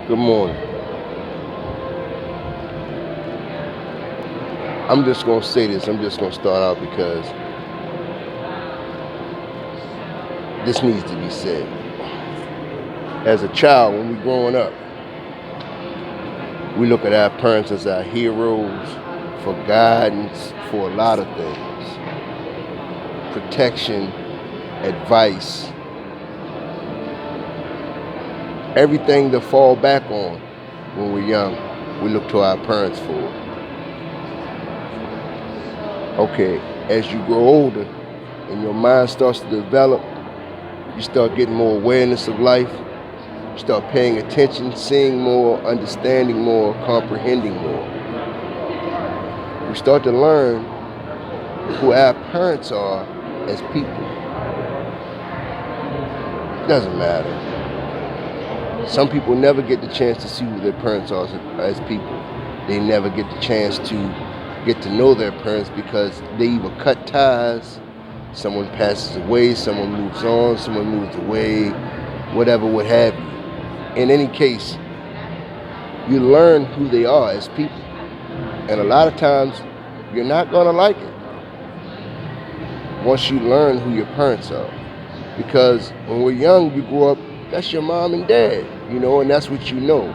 Good morning. I'm just going to say this. I'm just going to start out because this needs to be said. As a child, when we're growing up, we look at our parents as our heroes for guidance, for a lot of things, protection, advice, everything to fall back on when we're young. We look to our parents for. Okay, as you grow older and your mind starts to develop, you start getting more awareness of life. You start paying attention, seeing more, understanding more, comprehending more. We start to learn who our parents are as people. It doesn't matter. Some people never get the chance to see who their parents are as people. They never get the chance to get to know their parents because they either cut ties, someone passes away, someone moves on, someone moves away, whatever, what have you. In any case, you learn who they are as people. And a lot of times, you're not going to like it once you learn who your parents are. Because when we're young, you grow up, that's your mom and dad, and that's what you know.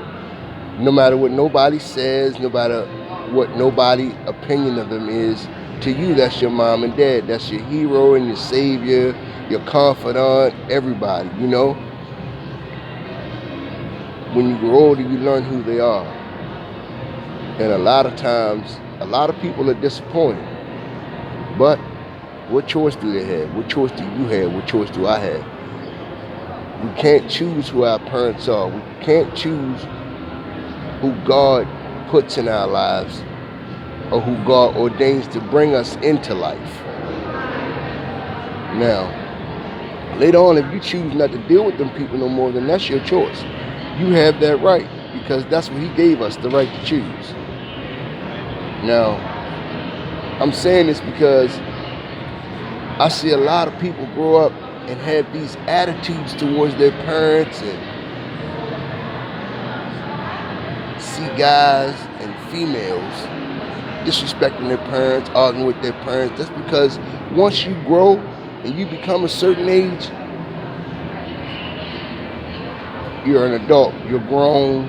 No matter what nobody says, no matter what nobody opinion of them is, to you, that's your mom and dad. That's your hero and your savior, your confidant, everybody. When you grow older, you learn who they are. And a lot of times, a lot of people are disappointed. But what choice do they have? What choice do you have? What choice do I have? We can't choose who our parents are. We can't choose who God puts in our lives or who God ordains to bring us into life. Now, later on, if you choose not to deal with them people no more, then that's your choice. You have that right because that's what He gave us, the right to choose. Now, I'm saying this because I see a lot of people grow up and have these attitudes towards their parents and see guys and females disrespecting their parents, arguing with their parents. That's because once you grow and you become a certain age, you're an adult, you're grown.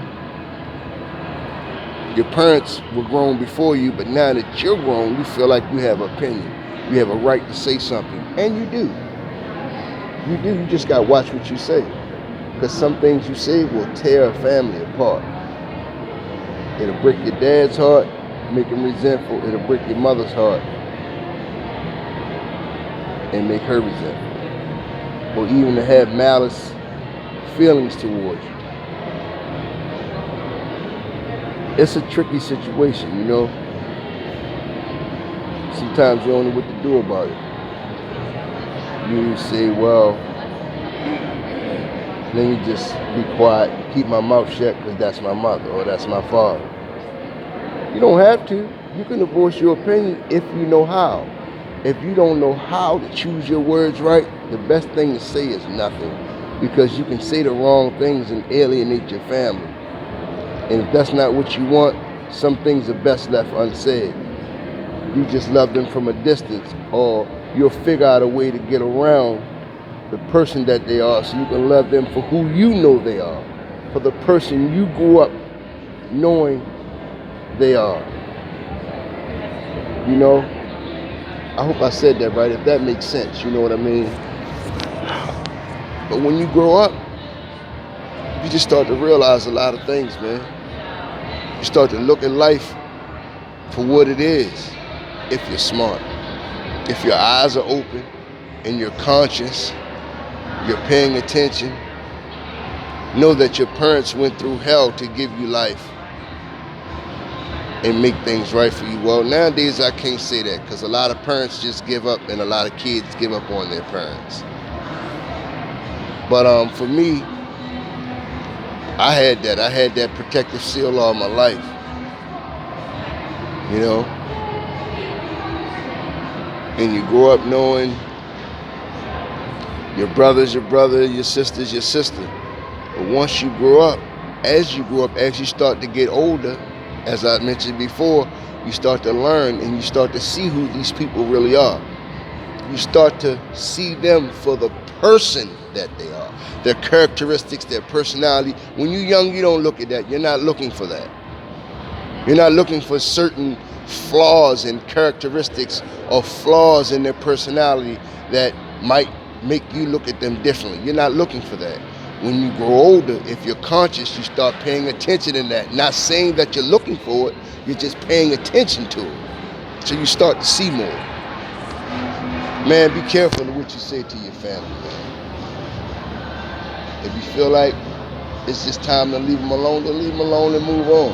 Your parents were grown before you, but now that you're grown, you feel like you have an opinion. You have a right to say something, and you do. You just got to watch what you say. Because some things you say will tear a family apart. It'll break your dad's heart, make him resentful. It'll break your mother's heart and make her resentful. Or even to have malice feelings towards you. It's a tricky situation, Sometimes you don't know what to do about it. You say, well, let me just be quiet, keep my mouth shut because that's my mother or that's my father. You don't have to. You can voice your opinion if you know how. If you don't know how to choose your words right, the best thing to say is nothing. Because you can say the wrong things and alienate your family. And if that's not what you want, some things are best left unsaid. You just love them from a distance, or you'll figure out a way to get around the person that they are so you can love them for who you know they are, for the person you grew up knowing they are. I hope I said that right, if that makes sense, you know what I mean? But when you grow up, you just start to realize a lot of things, man. You start to look at life for what it is if you're smart. If your eyes are open and you're conscious, you're paying attention, know that your parents went through hell to give you life and make things right for you. Well, nowadays I can't say that because a lot of parents just give up and a lot of kids give up on their parents. But for me, I had that protective seal all my life. And you grow up knowing your brother's your brother, your sister's your sister. But once you grow up, As you grow up, as you start to get older, as I mentioned before, you start to learn and you start to see who these people really are. You start to see them for the person that they are, their characteristics, their personality. When you're young, you don't look at that. You're not looking for that. You're not looking for certain flaws and characteristics or flaws in their personality that might make you look at them differently. You're not looking for that. When you grow older, if you're conscious, you start paying attention to that. Not saying that you're looking for it, you're just paying attention to it. So you start to see more. Man, be careful of what you say to your family, man. If you feel like it's just time to leave them alone, then leave them alone and move on.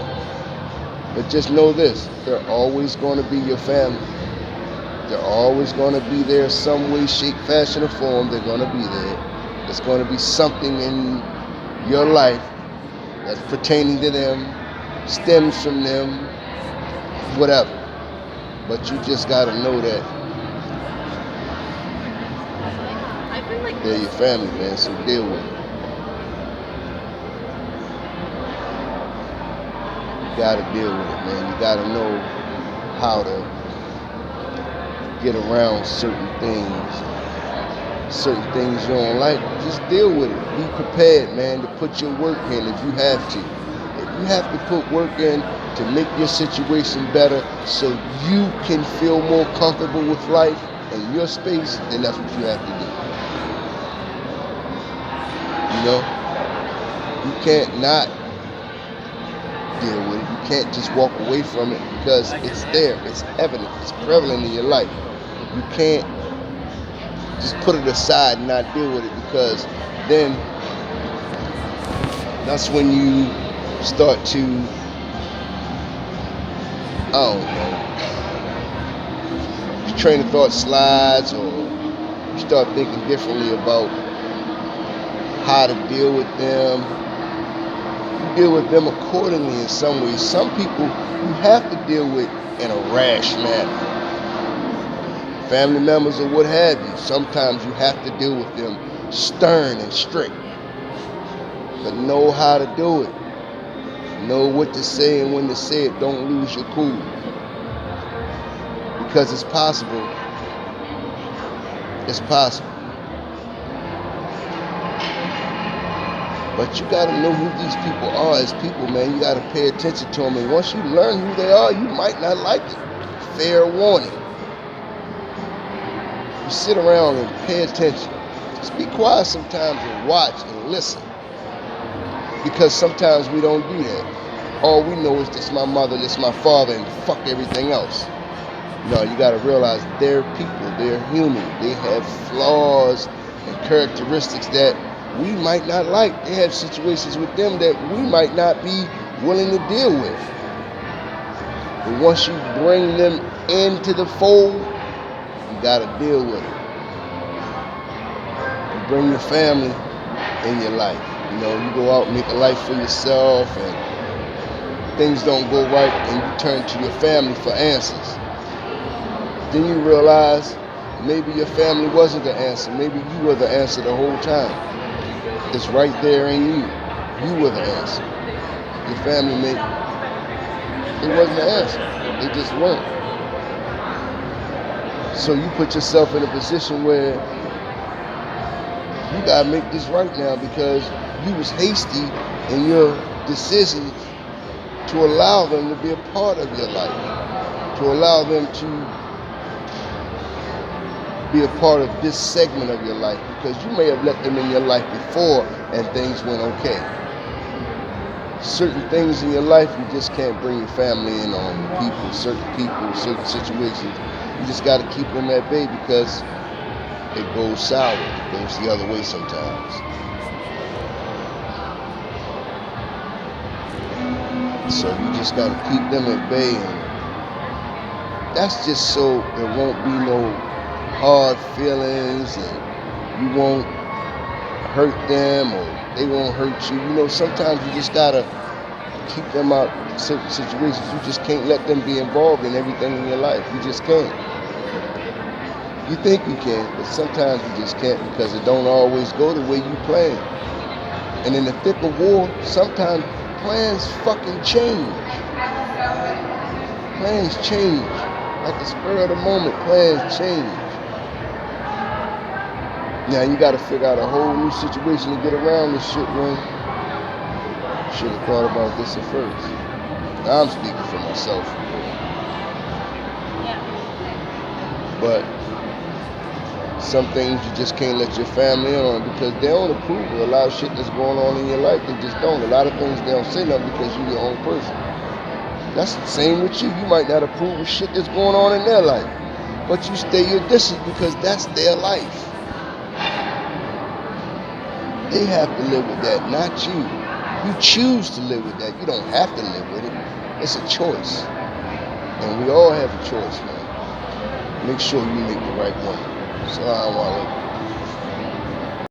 But just know this, they're always going to be your family. They're always going to be there some way, shape, fashion, or form. They're going to be there. There's going to be something in your life that's pertaining to them, stems from them, whatever. But you just got to know that they're your family, man, so deal with it. You gotta deal with it, man. You gotta know how to get around certain things you don't like. Just deal with it. Be prepared, man, to put your work in if you have to. If you have to put work in to make your situation better so you can feel more comfortable with life and your space, then that's what you have to do. You know, you can't not deal with it. You can't just walk away from it because it's there, it's evident, it's prevalent in your life. You can't just put it aside and not deal with it, because then that's when you start to, I don't know, your train of thought slides, or you start thinking differently about how to deal with them. You deal with them accordingly in some ways. Some people you have to deal with in a rash manner. Family members or what have you, sometimes you have to deal with them stern and strict. But know how to do it. Know what to say and when to say it. Don't lose your cool. Because it's possible. It's possible. But you got to know who these people are as people, man. You got to pay attention to them. And once you learn who they are, you might not like it. Fair warning. You sit around and pay attention. Just be quiet sometimes and watch and listen. Because sometimes we don't do that. All we know is this my mother, this my father, and fuck everything else. No, you got to realize they're people. They're human. They have flaws and characteristics that we might not like. They have situations with them that we might not be willing to deal with. But once you bring them into the fold, you gotta deal with it. You bring your family in your life. You know, you go out and make a life for yourself, and things don't go right, and you turn to your family for answers. Then you realize maybe your family wasn't the answer. Maybe you were the answer the whole time. It's right there in you. You were the answer. Your family it wasn't the answer. They just weren't. So you put yourself in a position where you gotta make this right now, because you was hasty in your decisions to allow them to be a part of your life, to allow them to be a part of this segment of your life, because you may have let them in your life before and things went okay. Certain things in your life you just can't bring your family in on. People, certain situations. You just got to keep them at bay, because it goes sour. It goes the other way sometimes. So you just got to keep them at bay, and that's just so there won't be no hard feelings, and you won't hurt them, or they won't hurt you. You know, sometimes you just gotta keep them out of certain situations. You just can't let them be involved in everything in your life. You just can't. You think you can, but sometimes you just can't, because it don't always go the way you plan. And in the thick of war, sometimes plans fucking change. Plans change. At the spur of the moment, plans change. Now you gotta figure out a whole new situation to get around this shit, man. Should have thought about this at first. Now I'm speaking for myself. But some things you just can't let your family in on because they don't approve of a lot of shit that's going on in your life. They just don't. A lot of things they don't say nothing because you're your own person. That's the same with you. You might not approve of shit that's going on in their life, but you stay your distance because that's their life. They have to live with that, not you. You choose to live with that. You don't have to live with it. It's a choice. And we all have a choice, man. Make sure you make the right one. Assalamu alaikum.